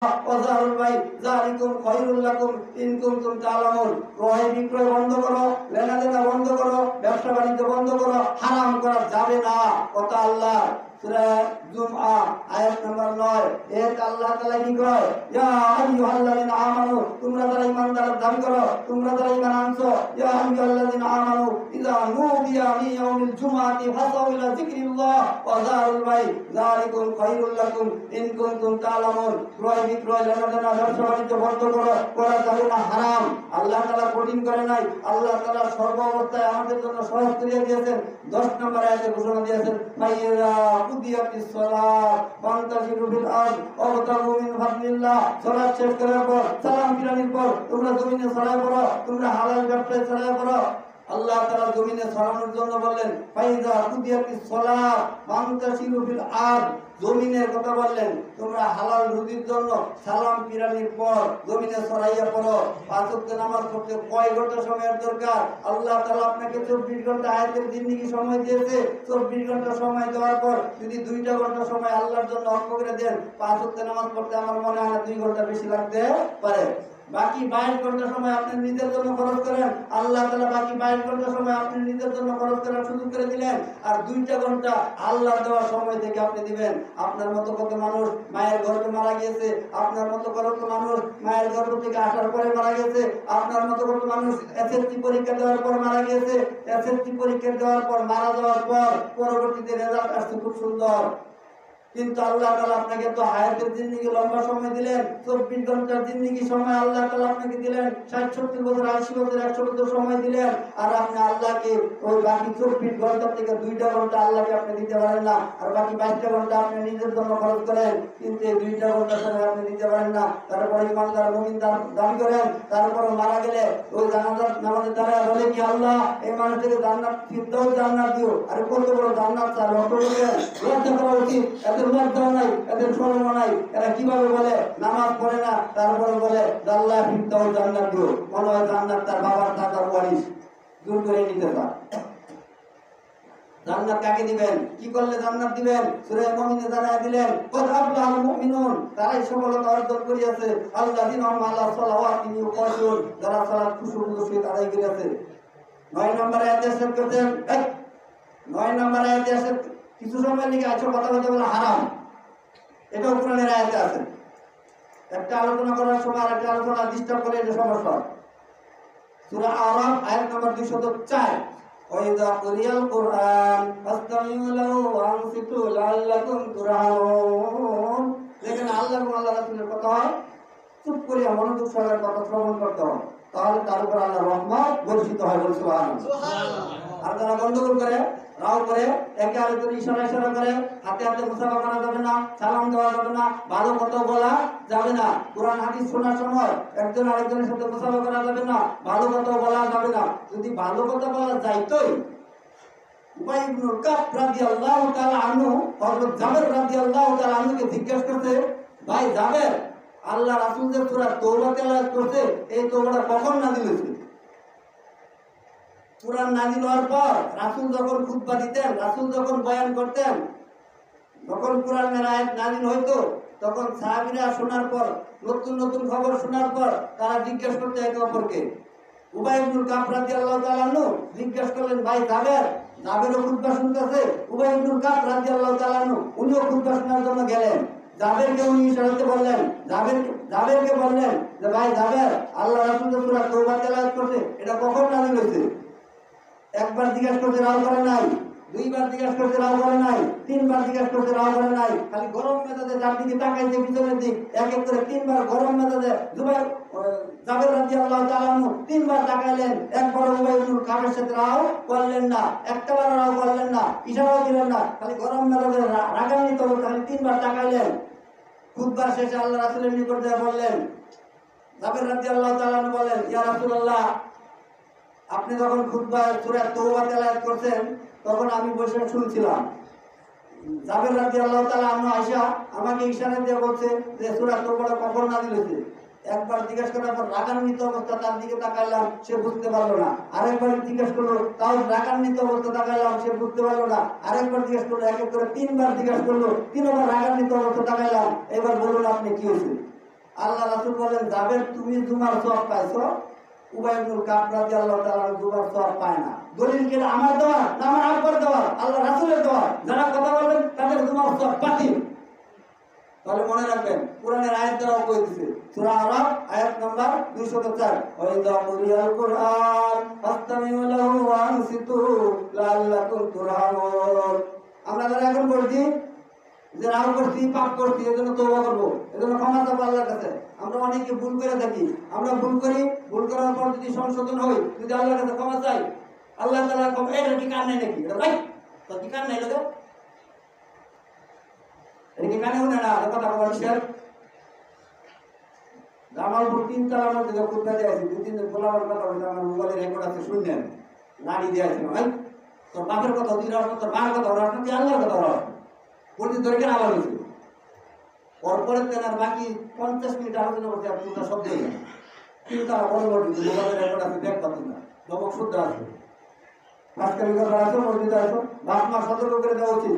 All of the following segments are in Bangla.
ওয়াজারুল বাই যালিকুম খায়রুল লাকুম ইন কুনতুম তা'লামুন। ক্রয় বিক্রয় বন্ধ করো, লেনাদেনা বন্ধ করো, ব্যবসা বাণিজ্য বন্ধ করো, হারাম করা যাবে না। কথা আল্লাহ সূরা জুমআ আয়াত নম্বর 9 এর আল্লাহ তাআলা কি কয়, ইয়া আইয়ুহাল্লাযিনা আমানু, তোমরা যারা ঈমানদার দাবি করো, তোমরা যারা ঈমান আনছো, ইয়া আইয়ুহাল্লাযিনা আমানু ইযা নুদিয়া মিন ইয়াউমিল জুমআতি ফাসাউ ইলা যিকরিল্লাহ ওয়া যারুল বাই যালিকুম খায়রুল লাকুম ইন কুনতুম তা'লামুন। ক্রয় বিক্রয় লেনাদেনা ব্যবসা বাণিজ্য বন্ধ করো, করা যাবে না, হারাম। আল্লাহ তাআলা কঠিন করে নাই, আল্লাহ তাআলা সর্ব অবস্থায় আমাদের জন্য সহজ করে দিয়েছেন। 10 নম্বর আয়াতে ঘোষণা দিয়েছেন, মাইয়া কুদিয়াতিস সালাত ফান্তাশিরু ফিল আরদ ওয়াবতাগু মিন ফাদলিল্লাহ। সালাত শেষ করার পর, সালাম ফিরানোর পর তোমরা জমিনে ছড়ায় পড়ো, তোমরা হালাল ব্যবসায় ছড়ায় পড়ো। আল্লাহ তাআলা জমিনে ছড়ানোর জন্য বললেন, ফাইজা কুদিয়াতিস সালাত ফান্তাশিরু ফিল আরদ, জমিনের কথা বললেন। তোমরা হালাল রুজির জন্য সালাম ফিরানোর পর জমিনে ছড়াইয়া পড়ো। 5 ওয়াক্ত নামাজ পড়তে কয় ঘন্টা সময়ের দরকার? আল্লাহ তাআলা আপনাকে 24 ঘন্টা হায়াতের জিন্দেগি সময় দিয়েছে। 24 ঘন্টা সময় দেওয়ার পর যদি 2টা ঘন্টা সময় আল্লাহর জন্য অক্ষ করে দেন, 5 ওয়াক্ত নামাজ পড়তে আমার মনে হয় না 2 ঘন্টা বেশি লাগতে পারে। বাকি 22 ঘন্টা সময় আপনি নিজের জন্য খরচ করেন, আল্লাহ তাআলা বাকি 22 ঘন্টা সময় আপনি নিজের জন্য খরচ করার সুযোগ করে দিলেন। আর 2টা ঘন্টা আল্লাহ দেওয়ার সময় থেকে আপনি দিবেন। আপনার মতো কত মানুষ মায়ের গর্ভে মারা গিয়েছে, আপনার মতো কত মানুষ মায়ের গর্ভ থেকে আসার পরে মারা গেছে, আপনার মতো কত মানুষ এসএসসি পরীক্ষা দেওয়ার পর মারা গেছে, এসএসসি পরীক্ষা দেওয়ার পর মারা যাওয়ার পর পরবর্তীতে রেজাল্ট আসছে খুব সুন্দর। কিন্তু আল্লাহ তাআলা আপনাকে তো হায়াতের জিন্দেগি লম্বা সময় দিলেন, 24 ঘন্টার জিন্দেগি সময় আল্লাহ তাআলা আপনাকে দিলেন, 60 70 বছর 80 বছর 100 বছর সময় দিলেন। আর আপনি আল্লাহকে ওই বাকি 24 ঘন্টা থেকে 2টা ঘন্টা আল্লাহকে আপনি দিতে পারেন না, আর বাকি 22টা ঘন্টা আপনি নিজের জন্য খরচ করেন। কিন্তু এই 2টা ঘন্টা সময় আপনি দিতে পারেন না। তারপর ইমানদার মুমিন দাবি করেন, তারপর মারা গেলে ওই জানাজার নামাজের দ্বারা বলে কি, আল্লাহ এই মানুষটাকে জান্নাত ফিরদাউস জান্নাত দিও। আরে কত বড় জান্নাত চাই, লজ্জা করা উচিত। এদের লজ্জাও নাই, এদের শরম নাই। এরা কিভাবে বলে নামাজ পড়ে না, তারপরে বলে আল্লাহ ফিরদাউস জান্নাত দিও। মনে হয় জান্নাত তার বাবার দাদার ওয়ারিস, দূর করে নিতে পারে। জান্নাত কাকে দিবেন, কি করলে জান্নাত দিবেন? সূরা মুমিনে জানায় দিলেন, কদ আফলাহাল মুমিনুন, তারাই সফলতা অর্জন করিয়াছে, আল্লাযিনা হুম আলা সালাওয়াতিহিম ইউকাতুন, যারা সালাত খুশুর সহিত আদায় করিয়াছে। 9 নম্বরে আয়াতে শেষ করতেন, 9 নম্বরে আয়াতে শেষ কিছু সময়ের লিগে আছে কথা বলতে বলা হারাম। এটাও কোরআনের আয়াতে আছে। একটা আলোচনা করার সময় আরেকটা আলোচনা ডিস্টার্ব করে, এটা সমস্যা। সূরা আরাফ আয়াত নম্বর 204, ওয়াইদা কুরিয়াল কুরআন ফাসতামিউ লাহু ওয়া আনসিতু লাআল্লাকুম তুরহামুন। দেখেন আল্লাহ এবং আল্লাহর রাসূলের কথা হয়, চুপ করে মনোযোগ সহকারে কথা শ্রবণ করতে হবে, তাহলে তার উপর আল্লাহর রহমত বর্ষিত হয়। বল সুবহানাল্লাহ। আর যারা গন্ডগোল করে, রাও করে, একে আরেকজন ইশারা করে, হাতে হাতে মুসাফা করা যাবে না, সালাম দেওয়া যাবে না, ভালো কথা বলা যাবে না, কোরআন হাদিস শোনার সময় একজন আরেকজনের সাথে মুসাফা করা যাবে না, ভালো কথা বলা যাবে না। যদি ভালো কথা বলা যাইতোই, উবাই ইবনে কাব রাদিয়াল্লাহু তাআলা আনহু হযরত জাবের রাদিয়াল্লাহু তাআলা আনহুকে জিজ্ঞাসা করতে, ভাই জাবের, আল্লাহ রাসূল যে সূরা তওবা তেলাওয়াত করতে, এই তওবাটা কখন নাযিল হয়েছে? কুরআন নাযিল হওয়ার পর রাসূল যখন খুতবা দিতেন, রাসূল যখন বয়ান করতেন, যখন কুরআনের আয়াত নাযিল হইতো, তখন সাহাবীরা শোনার পর, নতুন নতুন খবর শোনার পর তারা জিজ্ঞেস করতে একে অপরকে। উবাই ইবনে কাব রাদিয়াল্লাহু তাআলা আনহু জিজ্ঞেস করলেন, ভাই জাবেরও খুতবা শুনতেছে। উবাই ইবনে কাব রাদিয়াল্লাহু তাআলা আনহু উনিও খুতবা শোনার জন্য গেলেন। জাবেরকে উনি ইশারাতে বললেন, জাবেরকে বললেন যে, ভাই জাবের, আল্লাহ রাসূল সূরা তওবা তেলাওয়াত করতে, এটা কখন নাযিল হয়েছে? একবার জিজ্ঞাসা করতে রাও করে নাই, 2বার জিজ্ঞাসা করতে রাও করে নাই, 3বার জিজ্ঞাসা করতে রাও করে নাই। খালি গরম মেজাজে যার দিকে তাকাইছে পিছনের দিক, এক এক করে 3বার গরম মেজাজে জাবের রাদিয়াল্লাহু তাআলা আনহু 3বার তাকাইলেন। একবার উবাই ইবনে কাবের সাথে রাও করলেন না, একটাবার রাও করলেন না, ইশারাও দিলেন না, খালি গরম মেজাজে রাগান্বিত হয়ে খালি 3বার তাকাইলেন। খুতবার শেষে আল্লাহ রাসূলের নিকট যায় বললেন, জাবের রাদিয়াল্লাহু তাআলা আনহু বলেন, ইয়া রাসূলুল্লাহ, আপনি যখন খুতবা সূরা তওবা তেলাওয়াত করতেন, তখন আমি বসে শুনছিলাম। জাবের রাদিয়াল্লাহু তাআলা আনহু আয়েশা আমাকে ইশারা দিয়ে বলছে যে সূরা তওবাটা কখন নাযিল হয়েছে। একবার জিজ্ঞাসা করার পর রাগান্বিত অবস্থা তার দিকে তাকাইলাম, সে বুঝতে পারলো না। আরেকবার জিজ্ঞাসা করলো, তাও রাগান্বিত অবস্থা তাকাইলাম, সে বুঝতে পারলো না। আরেকবার জিজ্ঞাসা করলো, এক এক করে 3বার জিজ্ঞাসা করলো, 3বার রাগান্বিত অবস্থা তাকাইলাম। এবার বলুন আপনি কি হয়েছে? আল্লাহ রাসূল বলেন যাবের তুমি জুমার সওয়াব পাইছো, উবাই ইবনুল কাব রাদিয়াল্লাহু তাআলা জুমার সওয়াব পায় না। দলিল কি আমার দেওয়া না আমার আব্বার দেওয়া? আল্লাহ রাসূলের দেওয়া। যারা কথা বলবেন তাদের জুমার সওয়াব বাতিল। তাহলে মনে রাখবেন কোরআনের আয়াত দ্বারাও কই দিছে, সূরা আরাফ আয়াত নাম্বার 204, ওয়া ইযা কুরিয়াল কুরআন ফাসতামিউ লাহু ওয়া আনসিতু লাআল্লাকুম তুরহামুন। আমরা যারা এখন পড়ছি, যে রাগ করছি, পাপ করছি, এজন্য তওবা করব, এজন্য ক্ষমা চাইবো আল্লাহর কাছে। আমরা অনেকে ভুল করে থাকি, আমরা ভুল করি, ভুল করার পর যদি সংশোধন হই, যদি আল্লাহর কাছে ক্ষমা চাই, আল্লাহ তাআলা ক্ষমা, এটা কি কান নাই নাকি? এটা ভাই তো কি কান নাই লাগে? এটা কি কানে শুনে না? কথা বলছেন জামালপুর 3 তলার মধ্যে যে কুত্তা দিয়েছি, 2-3 দিন গোলামের কথা বলছে, আমার মোবাইলে রেকর্ড আছে, শুনলেন নাড়ি দিয়েছিল ভাই, তোর বাপের কথা তুই রাখো, তোর মার কথা রাখো, তুই আল্লাহর কথা রাখো, বলছি ধরে কেন আবার হয়েছিল। পরপরের তেনার বাকি 50 মিনিট আলোচনা করছে, আর কুত্তা শব্দ হয়ে যায়। কিন্তু তারা বড় বড় মোবাইলে রেকর্ড আছে, দেখ পাচ্ছি না, জমক শুদ্ধ আছে, আজকাল আসো, মসজিদে আসো, বাপ মা সতর্ক করে দেওয়া উচিত,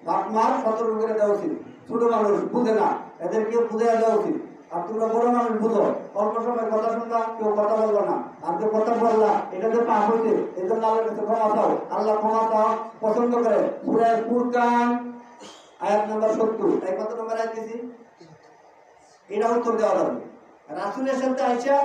বাপ মা সতর্ক করে দেওয়া উচিত। ছোট মানুষ বুঝে না, এদেরকে বুঝে দেওয়া উচিত। আর তোমরা বড় মানুষ বুঝো, অল্প সময় কথা শুনবা, কেউ কথা বলবো না, আর যে কথা বললা এটা যে পাপ হয়েছে, এই জন্য আল্লাহর কাছে ক্ষমা চাও। আল্লাহ ক্ষমা চাও পছন্দ করে। সূরা ফুরকান আয়াত নাম্বার 70, এই কত নম্বর আয়াত দিছি? এটা উত্তর দেওয়া যাবে। রাসূলের সাথে আয়েশা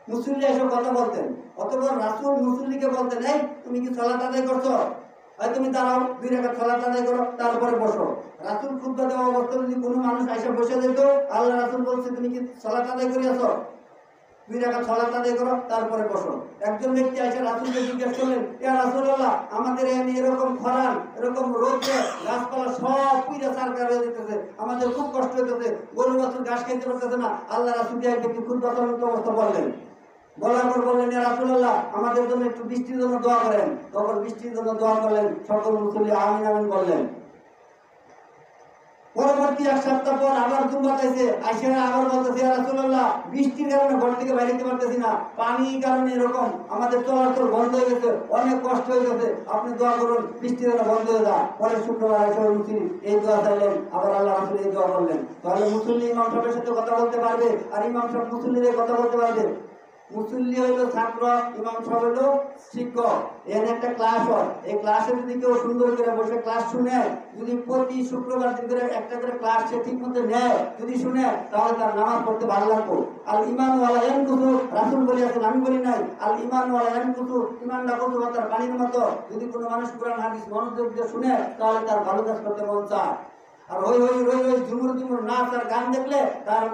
মুসল্লি এসে কথা বলতেন, অতঃপর রাসূল মুসল্লিকে বলতেন, এই তুমি কি সালাত আদায় করছো? তুমি দাঁড়াও, 2 রাকাত সালাত আদায় করো, তারপরে বসো। রাসূল খুতবা দেওয়া অবস্থায় যদি কোনো মানুষ আয়েশা বসে যেত, আল্লাহ রাসূল বলছে তুমি কি সালাত আদায় করিয়াছো? 2 রাকাত সালাত আদায় করো, তারপরে বসো। একজন ব্যক্তি আয়েশা রাসূলকে জিজ্ঞেস করলেন, ইয়া রাসূলুল্লাহ, আমাদের এখানে এরকম খরান, এরকম রোদে গাছপালা সব পুড়ে ছারখার হয়ে যেতেছে, আমাদের খুব কষ্ট হইতেছে, গরু বাছুর ঘাস খেতে পারতেছে না। আল্লাহ রাসূল এক ব্যক্তি খুতবা চলন্ত অবস্থা বললেন, বলার পর বললেন, ইয়া রাসূলুল্লাহ, আমাদের জন্য একটু বৃষ্টির জন্য দোয়া করেন। তখন বৃষ্টির জন্য দোয়া করলেন, সকল মুসল্লি আমিন আমিন বললেন। পরবর্তী 1 সপ্তাহ পর আবার জুম্মা চাইছে, আয়েশা আবার বলতেছে, ইয়া রাসূলুল্লাহ, বৃষ্টির কারণে ঘর থেকে বাইরে যেতে পারতেছি না, পানির কারণে এরকম আমাদের চলাচল বন্ধ হয়ে গেছে, অনেক কষ্ট হয়ে গেছে, আপনি দোয়া করুন বৃষ্টির যেন বন্ধ হয়ে যায়। পরে শুক্রবার আয়েশা মুসল্লি এই দোয়া চাইলেন, আবার আল্লাহ রাসূল এই দোয়া করলেন। তাহলে মুসল্লি ইমাম সাহেবের সাথে কথা বলতে পারবে, আর ইমাম সাহেব মুসল্লিদের কথা বলতে পারবে। মুসল্লি হইলো ছাত্র, ইমাম সাহেব হইলো শিক্ষক। এখানে একটা ক্লাস হয়, এই ক্লাসে যদি কেউ সুন্দর করে বসে ক্লাস শুনে, যদি প্রতি শুক্রবার দিন করে একটা করে ক্লাস সে ঠিক মতো নেয়, যদি শুনে, তাহলে তার নামাজ পড়তে ভালো লাগবে। আল ইমান ওয়ালা ইয়ানকুসু, রাসূল বলেছেন, আমি বলি নাই। আল ইমান ওয়ালা ইয়ানকুসু, ইমানটা কত তার পানির মতো। যদি কোনো মানুষ কোরআন হাদিস মনোযোগ দিয়ে শুনে, তাহলে তার ভালো কাজ করতে মন চায়। আর হই হই রই রই ঝুমুর ঝুমুর নাচ আর গান দেখলে তার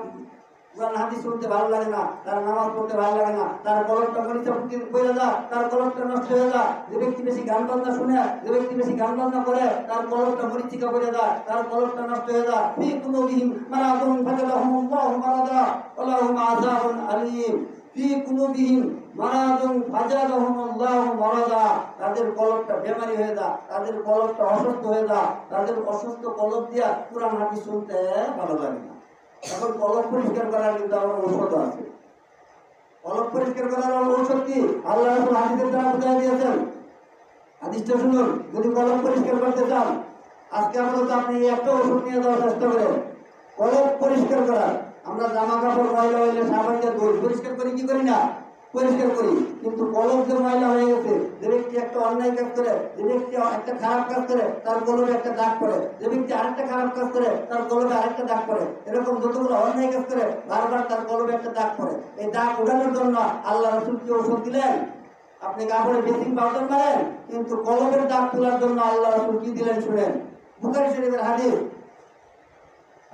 কোরআন হাদিস শুনতে ভালো লাগে না, তার নামাজ পড়তে ভালো লাগে না, তার কলমটা মরিচা পড়ে যায়, তার কলমটা নষ্ট হয়ে যায়। যে ব্যক্তি বেশি গান বাজনা শুনে, যে ব্যক্তি বেশি গান বাজনা করে, তার কলমটা মরিচিকা পড়ে যায়, তার কলমটা নষ্ট হয়ে যায়। ফি কুলুবিহিম মারাদুন ফাজালাহুমুল্লাহু মারাদা ওয়ালাহুম আযাবুন আলীম। ফি কুলুবিহিম মারাদুন ফাজালাহুমুল্লাহু মারাদা, তাদের কলমটা বেমারি হয়ে যায়, তাদের কলমটা অসুস্থ হয়ে যায়, তাদের অসুস্থ কলম দিয়া কোরআন হাদিস শুনতে ভালো লাগে না। এখন কলম পরিষ্কার করার কিন্তু আমার ঔষধ আছে। কলম পরিষ্কার করার ঔষধ কি? আল্লাহ রাসূল হাদিসের দ্বারা বুঝাই দিয়েছেন। হাদিসটা শুনুন, যদি কলম পরিষ্কার করতে চান, আজকে আপাতত আপনি একটা ওষুধ নিয়ে যাওয়ার চেষ্টা করেন। কলম পরিষ্কার করার, আমরা জামা কাপড় ময়লা হইলে সাবান দিয়ে ধুই, পরিষ্কার করি কি করি না? পরিষ্কার করি। কিন্তু কলম যে ময়লা হয়ে গেছে, যে ব্যক্তি একটা অন্যায় কাজ করে, যে ব্যক্তি একটা খারাপ কাজ করে, তার কলমে একটা দাগ পড়ে, যে ব্যক্তি আরেকটা খারাপ কাজ করে, তার কলমে আরেকটা দাগ পড়ে, এরকম যতগুলো অন্যায় কাজ করে বারবার তার কলমে একটা দাগ পড়ে। এই দাগ উঠানোর জন্য আল্লাহ রাসূল কি ওষুধ দিলেন? আপনি কাপড়ে বেসিং পাউডার মারেন, কিন্তু কলমের দাগ তোলার জন্য আল্লাহ রাসূল কি দিলেন শুনেন। বুখারী শরীফের হাদিস,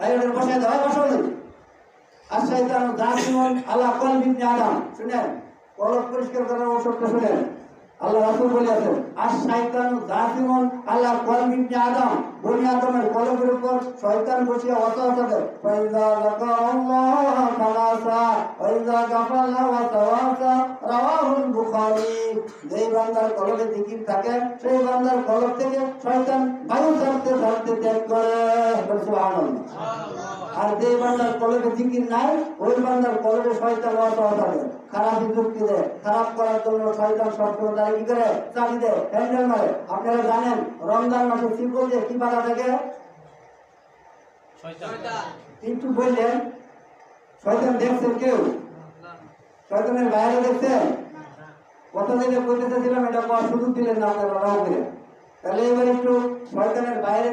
আয়াতের বসায় দাও, বসাও। আশ-শাইতানু জাসিমুন আলা কলবি ইবনে আদম, শুনেন, কলব পরিষ্কার করার ঔষধটা শুনেন। আল্লাহ রাসূল বলেছেন, আশ-শাইতানু জাসিমুন আলা কলবি ইবনে আদম, বনি আদমের কলবের উপর শয়তান বসিয়া ওয়াসওয়াসা দেয়। ফাইযা যাকারাল্লাহ ফালাসা ওয়াইযা গাফালা ওয়াসওয়াসা, রাওয়াহুল বুখারী। যেই বান্দার কলবে জিকির থাকে, সেই বান্দার কলব থেকে শয়তান বায়ু ছাড়তে ছাড়তে ত্যাগ করে। সুবহানাল্লাহ। আর যে বান্দার কলবে জিকির নাই, ওই বান্দার কলবে শয়তান ওয়াসওয়াসা দেয়, খারাপ যুক্তি দেয়, খারাপ করার জন্য শয়তান সবসময় তারা কি করে? চাবি দেয়, হ্যান্ডেল মারে। আপনারা জানেন রমজান মাসে শিকল দিয়ে কি বাধা থাকে? শয়তান। একটু বললেন শয়তান দেখছেন কেউ? শয়তানের বাইরে দেখছেন? কথা যেটা কইতে চাইছিলাম এটা সুযোগ দিলেন না আপনারা রাও করে। তাহলে এবার একটু শয়তানের বাইরে